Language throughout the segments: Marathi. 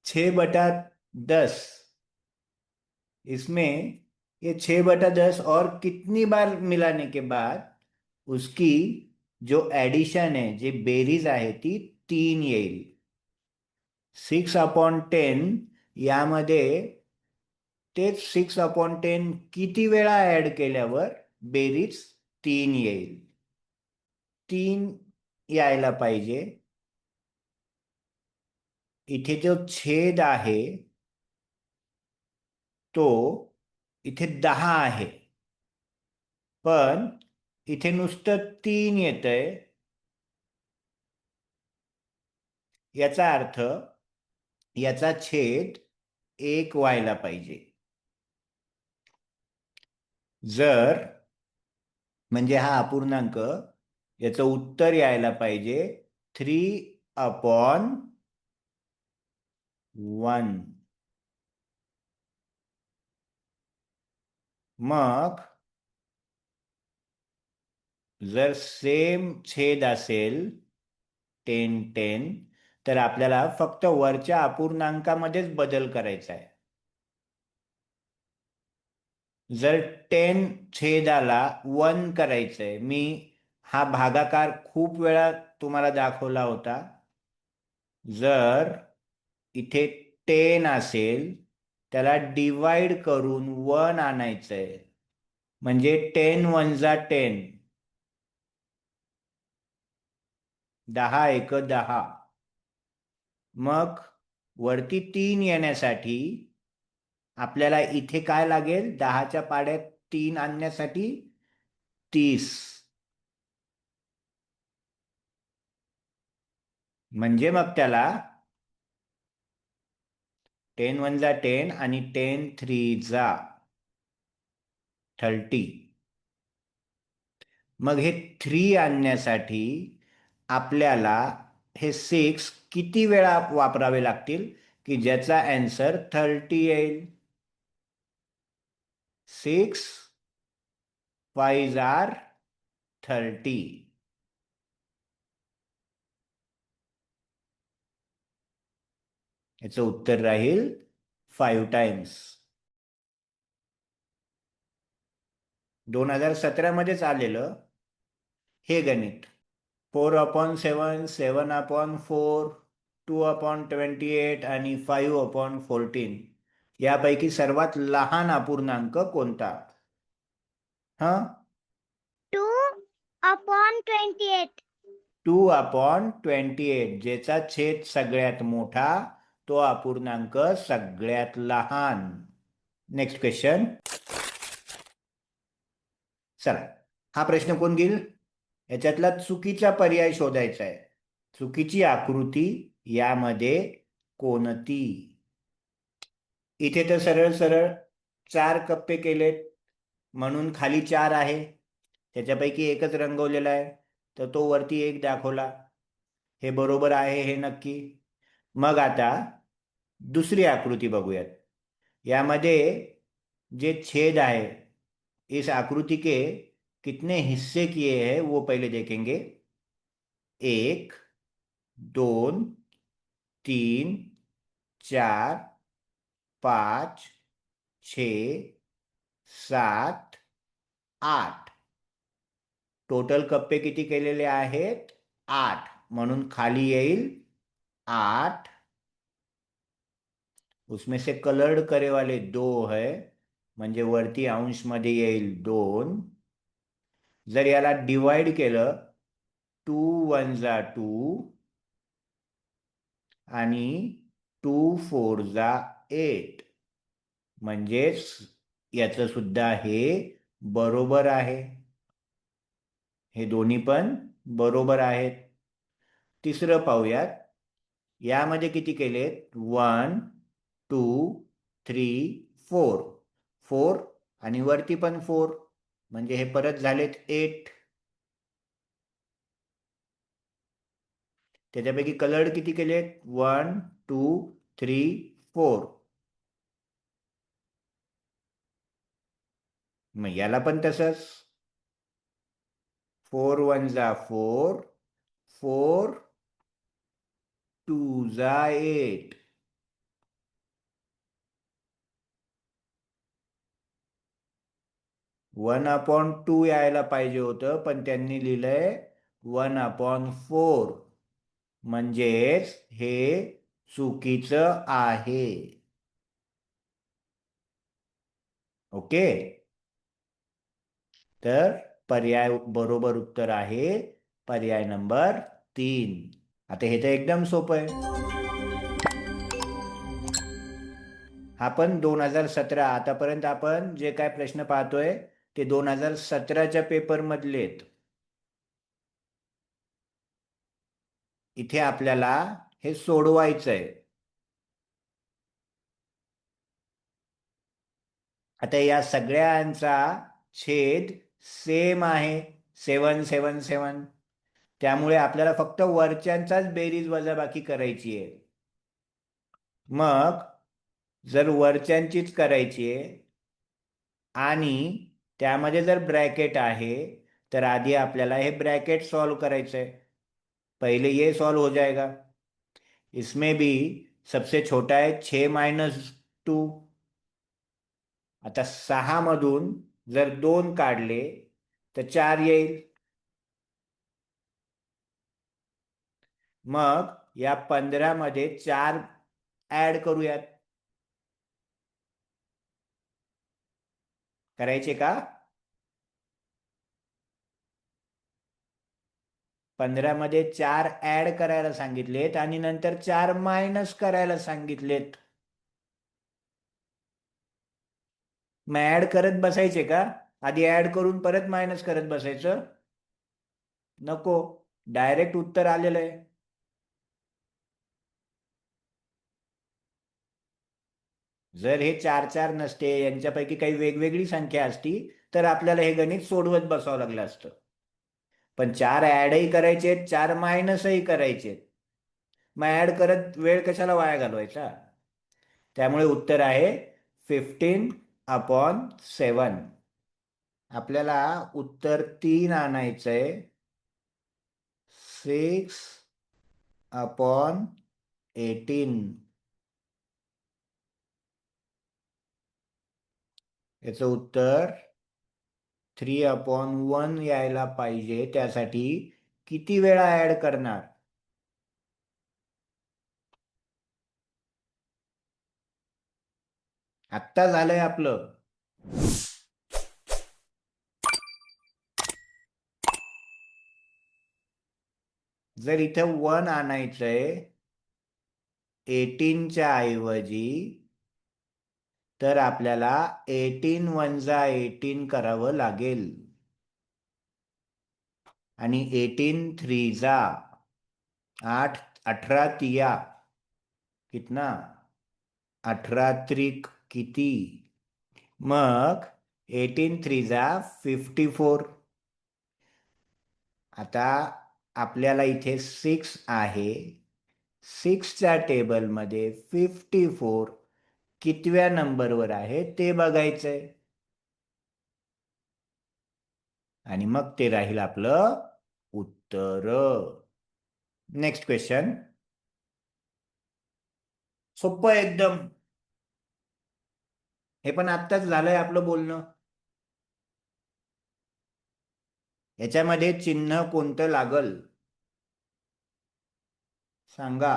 6/10, इसमें ये 6/10 और कितनी बार मिलाने के बाद उसकी जो एडिशन है, जी बेरीज आहे ती 3 येईल. 6/10 यामध्ये तेच 6/10 किती वेळा ऍड केल्यावर बेरीज 3 येईल. 3 यायला पाहिजे. इथे जो छेद आहे तो इथे 10 आहे, पण इथे नुसतं 3 येतंय. याचा अर्थ याचा छेद 1 व्हायला पाहिजे. जर म्हणजे हा अपूर्णांक, याचं उत्तर यायला पाहिजे 3/1. मग जर सेम छेद असेल 10-10, तर आपल्याला फक्त वरच्या अपूर्णांकामध्येच बदल करायचा आहे. जर 10 छेदाला 1 करायचंय, मी हा भागाकार खूप वेळा तुम्हाला दाखवला होता. जर इथे 10 असेल, त्याला डिवाइड करून 1 आणायचंय, म्हणजे 10 × 1 = 10. 10 × 1 = 10. मग वरती 3 येण्यासाठी आपल्याला इथे काय लागेल? 10च्या पाड्यात 3 आणण्यासाठी 30. म्हणजे मग त्याला 10 × 1 = 10 आणि 10 × 3 = 30. मग हे 3 आणण्यासाठी आपल्याला हे 6 किती वेळा वापरावे लागतील की ज्याचा आन्सर 30 येईल? 6×5 = 30. याचं उत्तर राहील 5 टाइम्स. 2017 मध्येच आलेलं हे गणित. 4/7, 7/4, 2/28 आणि 5/14 यापैकी सर्वात लहान अपूर्णांक कोणता? हा, 2/28. 2/28. ज्याचा छेद सगळ्यात मोठा तो अपूर्णांक सगळ्यात लहान. Next question. चला, हा प्रश्न कोण घेईल? याच्यातला चुकीचा पर्याय शोधायचा आहे. चुकीची आकृती यामध्ये कोणती? इथे तर सरळ सरळ 4 कप्पे केलेत म्हणून खाली 4 आहे. त्याच्यापैकी एकच रंगवलेला आहे, तर तो वरती 1 दाखवला. हे बरोबर आहे हे नक्की. मग आता दुसरी आकृती बघूयात. यामध्ये जे छेद आहे, इस आकृति के कितने हिस्से किए हैं वो पहले देखेंगे. 1, 2, 3, 4, 5, 6, 7, 8. टोटल कप्पे किती केलेले आहेत? 8. म्हणून खाली येईल 8. उसमें से कलर्ड करे वाले 2 है, म्हणजे वरती अंश मध्ये येईल 2. जर याला डिवाइड केलं 2 × 1 = 2 आणि 2 × 4 = 8, म्हणजेच याचं सुद्धा हे बरोबर आहे. हे दोन्ही पण बरोबर आहेत. तिसरं पाहूयात. यामध्ये किती केलेत? 1, 2, 3, 4. 4 आणि वरती पण 4, म्हणजे हे परत झालेत 8. त्याच्यापैकी कलर्ड किती केलेत? 1, 2, 3, 4. मग याला पण तसंच. 4 × 1 = 4, 4 × 2 = 8. 1/2 यायला पाहिजे होतं, पण त्यांनी लिहिलंय 1/4. म्हणजेच हे चुकीचं आहे. ओके. तर पर्याय बरोबर उत्तर आहे पर्याय नंबर 3. आता हे तर एकदम सोपं आहे. हा पण 2017, आतापर्यंत आपण जे काय प्रश्न पाहतोय ते 2017च्या पेपर मधले आहेत. इथे आपल्याला हे सोडवायचं आहे. आता या सगळ्यांचा छेद सेम आहे, 777. त्यामुळे आपल्याला फक्त वरच्यांचाच बेरीज वजाबाकी करायची आहे. मग जर वरच्यांचीच करायची आहे आणि त्यामध्ये जर ब्रॅकेट आहे, तर आधी आपल्याला हे ब्रॅकेट सॉल्व करायचं आहे. पहले ये सॉल्व हो जाएगा. इसमें भी सबसे छोटा है 6 - 2. आता 6 मधून जर 2 काढले तर 4 येईल. मग या 15 मध्ये 4 ऍड करूयात. करायचे का? 15 मध्ये 4 ऍड करायला सांगितलेत आणि नंतर 4 मायनस करायला सांगितलेत. मग ऍड करत बसायचे का? आधी ऍड करून परत मायनस करत बसायचं? नको, डायरेक्ट उत्तर आलेलं आहे. जर हे 4 4 नसते, यांच्यापैकी काही वेगवेगळी संख्या असती, तर आपल्याला हे गणित सोडवत बसावं लागलं असतं. पण 4 ऍडही करायचे, 4 मायनसही करायचे. मग ऍड करत वेळ कशाला वाया घालवायचा? त्यामुळे उत्तर आहे 15/7. आपल्याला उत्तर 3 आणायचंय. 6/18. याचं उत्तर 3/1 यायला पाहिजे. त्यासाठी किती वेळा ऍड करणार? आत्ता झालंय आपलं. जर इथं 1 आणायचंय 18च्या ऐवजी, तर आपल्याला 18 - 1 करावं लागेल. आणि 18 - 3 8, 18 तिया कितना? 18 त्रिक किती? मग 18 - 3 = 54. आता आपल्याला इथे 6 आहे. 6च्या टेबलमध्ये 54 कितव्या नंबरवर आहे ते बघायचंय. आणि मग ते राहील आपलं उत्तर. Next question. सोपं आहे एकदम. हे पण आत्ताच झालंय आपलं बोलणं. याच्यामध्ये चिन्ह कोणतं लागल सांगा.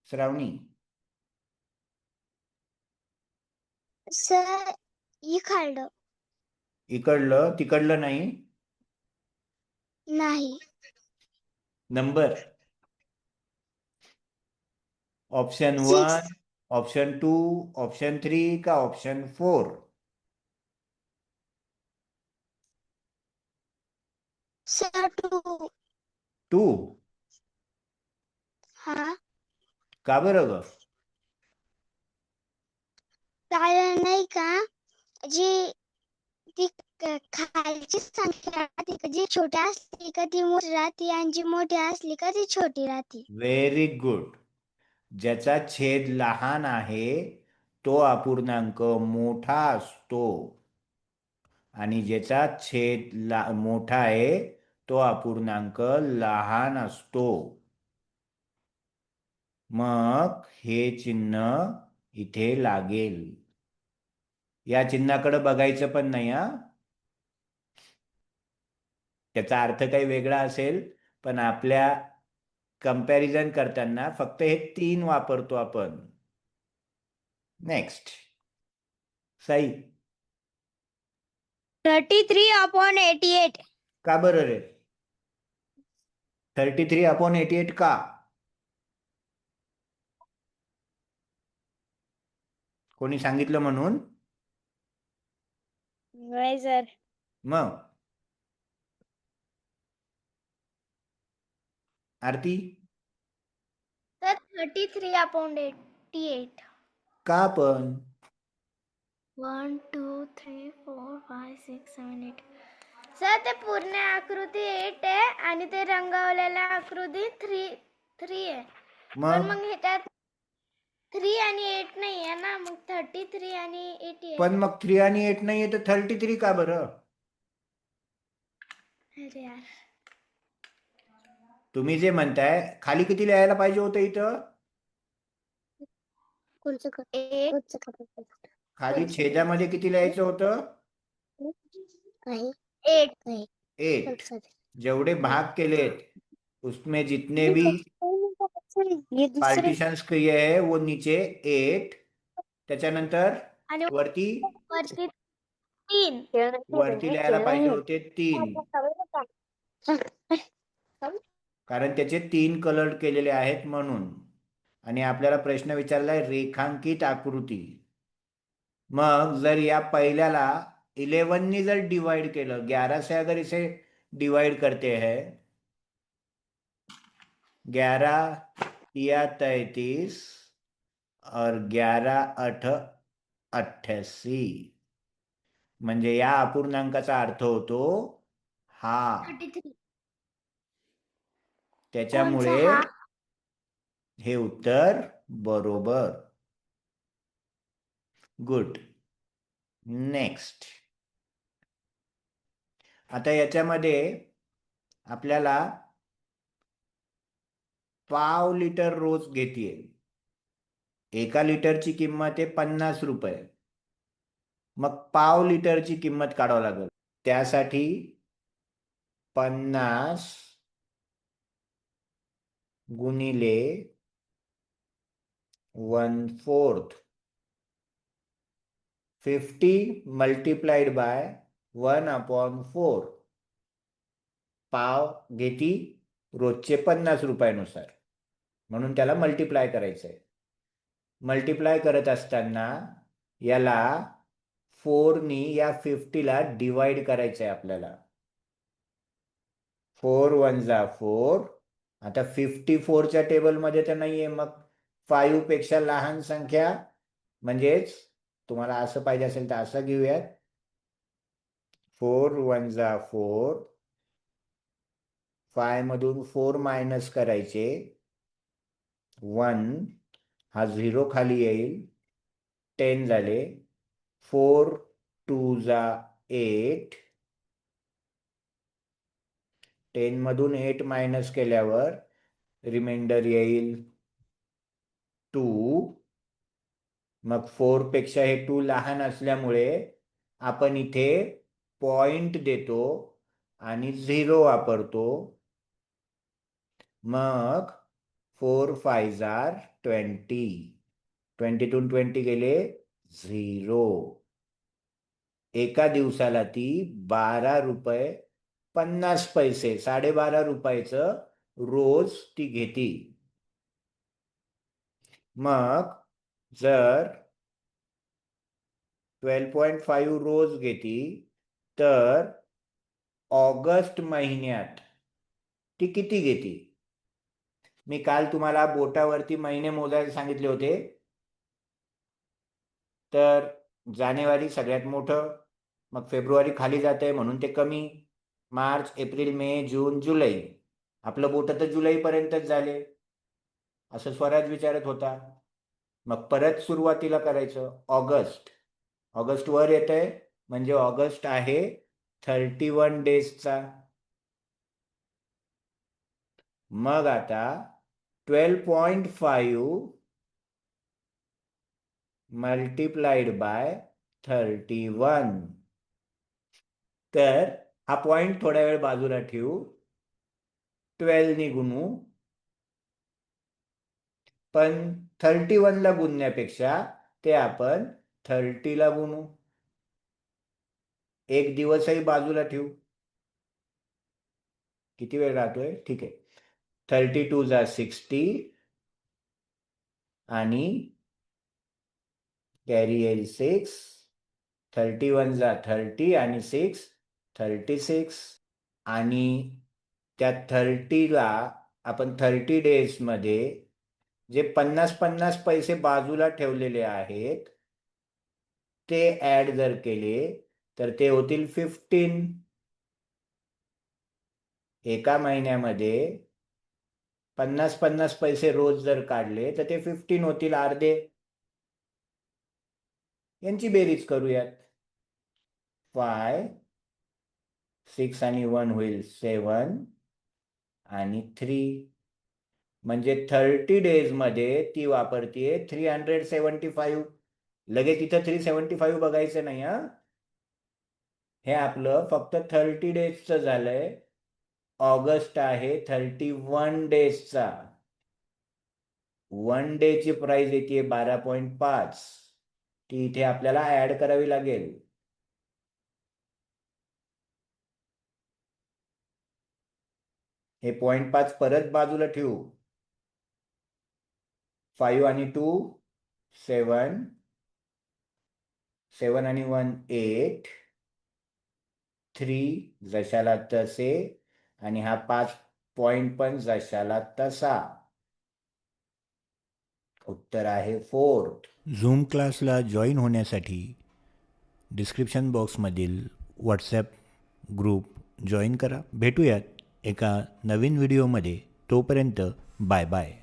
श्रावणी. सर इकडलं इकडलं तिकडलं नाही. नाही. नंबर. ऑप्शन 1, 6. ऑप्शन 2, ऑप्शन 3 का ऑप्शन 4? सर 2. 2. हा, का बरं ग? कारण नाही का, जी ती खालची संख्या राहते का, जी छोटी असली का ती मोठी राहते आणि जी मोठी असली का ती छोटी राहते. Very good. ज्याचा छेद लहान आहे तो अपूर्णांक मोठा असतो आणि ज्याचा छेद मोठा आहे तो अपूर्णांक लहान असतो. मग हे चिन्ह इथे लागेल. या चिन्हाकडे बघायचं पण नाही हा. त्याचा अर्थ काही वेगळा असेल, पण आपल्या कंपॅरिझन करताना फक्त हे 3 वापरतो आपण. नेक्स्ट साई. 33/88. का बरं रे? 33/88 का? कोणी सांगितलं म्हणून? नाही सर. मग आरती. सर 33/88. का पण? 1 2 3 4 5 6 7 8. सर ते पूर्ण आकृती 8 आहे आणि ते रंगवलेला आकृती 3 आहे. पण मग ह्याच्यात 3 आणि 8 नाही आहे ना, मग 33 आणि 88. पण मग 3 आणि 8 नाहीये तर 33 का बरं? अरे यार. तुम्ही जे म्हणताय खाली किती लिहायला पाहिजे होतं इथं? खाली छेदामध्ये किती लिहायचं होतं? 8. 8. जेवढे भाग केलेत उसमें जितने भी पार्टीशंस किए हैं वो नीचे 8. त्याच्यानंतर आणि वरती वरती 3. वरती लिहायला पाहिजे होते 3, कारण त्याचे 3 कलर केलेले आहेत म्हणून. आणि आपल्याला प्रश्न विचारलाय रेखांकित आकृती. मग जर या पहिल्याला 11 नी जर डिवाइड केलं, 11 से अगर इसे डिवाइड करते हैं, 11 या 33 और 11 8 88, म्हणजे या अपूर्णांकाचा अर्थ होतो हा. 33. त्याच्यामुळे कोणचा हा? हे उत्तर बरोबर. गुड. नेक्स्ट. आता याच्यामध्ये आपल्याला पाव लिटर रोज घेतीये. 1 लिटरची किंमत आहे 50 रुपये. मग पाव लिटरची किंमत काढावं लागेल. त्यासाठी 50 गुणिले 1/4, 50 मल्टिप्लाइड बाय 1/4. पाव घेती रोजचे 50 रुपयानुसार, म्हणून त्याला मल्टिप्लाय करायचंय. मल्टिप्लाय करत असताना याला 4 नी या 50 ला डिवाइड करायचंय आपल्याला. 4 1 जा 4. आता 54 च्या टेबलमध्ये तर नाहीये, मग 5 पेक्षा लहान संख्या, म्हणजेच तुम्हाला असं पाहिजे असेल तर असं घेऊयात. 4 1 जा 4. 5 मधून 4 मायनस करायचे. 1 हा 0 खाली येईल. 10 झाले. 4 2 जा 8. 10 मधून 8 मायनस केल्यावर रिमाइंडर येईल 2. मग 4 पेक्षा हे 2 लहान असल्यामुळे आपण इथे पॉइंट देतो आणि 0 वापरतो. मग 4 5 जार 20. 20तून 20 गेले 0. एका दिवसाला ती 12 रुपये 50 पैसे, 12.5 रुपयाचं रोज ती घेती. मग जर 12.5 रोज घेती तर ऑगस्ट महिन्यात ती किती घेती? मी काल तुम्हाला बोटावरती महिने मोजायला सांगितले होते. तर जानेवारी सगळ्यात मोठं, मग फेब्रुवारी खाली जाते म्हणून ते कमी, मार्च एप्रिल मे जून जुलै, आपलं बोट तर जुलैपर्यंतच झाले. असं स्वराज विचारत होता. मग परत सुरुवातीला करायचं ऑगस्ट. ऑगस्ट वर येतंय म्हणजे ऑगस्ट आहे 31 डेजचा. मग आता 12.5 मल्टिप्लाइड बाय 31. तर हा पॉइंट थोडा वेळ बाजूला ठेवू, 12 ने गुणू, पण 31 ला गुणण्यापेक्षा ते आपण 30 ला गुणू. एक दिवसही बाजूला ठेवू. किती वेळ राहतोय? ठीक आहे. 32 जा 60 आणि कॅरी येईल 6. 31 जा 30 आणि 6 36. आणि त्या 30ला आपण 30 डेज मध्ये जे 50-50 पैसे बाजूला ठेवलेले आहेत ते ऍड जर केले तर ते होतील 15. एका महिन्यामध्ये 50-50 पैसे रोज जर काढले तर ते 15 होतील, अर्धे. यांची बेरीज करूयात. 5, 6 आणि 1 होईल 7 आणि 3. म्हणजे 30 डेज मध्ये ती वापरतीये 375. लगेच इथं 375 बघायचं नाही हा. हे आपलं फक्त 30 डेजचं झालंय. ऑगस्ट आहे 31 डेजचा. 1 डेची प्राइस येते 12.5. ती इथे आपल्याला ऍड करावी लागेल. हे 0.5 परत बाजूला ठेवू. 5 आणि 2 7. 7 आणि 1 8. 3 जशाला तसे आणि हा 5 पॉइंट पण जशाला तसा. उत्तर आहे 4. झूम क्लासला जॉईन होण्यासाठी डिस्क्रिप्शन बॉक्समधील व्हॉट्सॲप ग्रुप जॉईन करा. भेटूयात एका नवीन व्हिडिओमध्ये. तोपर्यंत बाय बाय.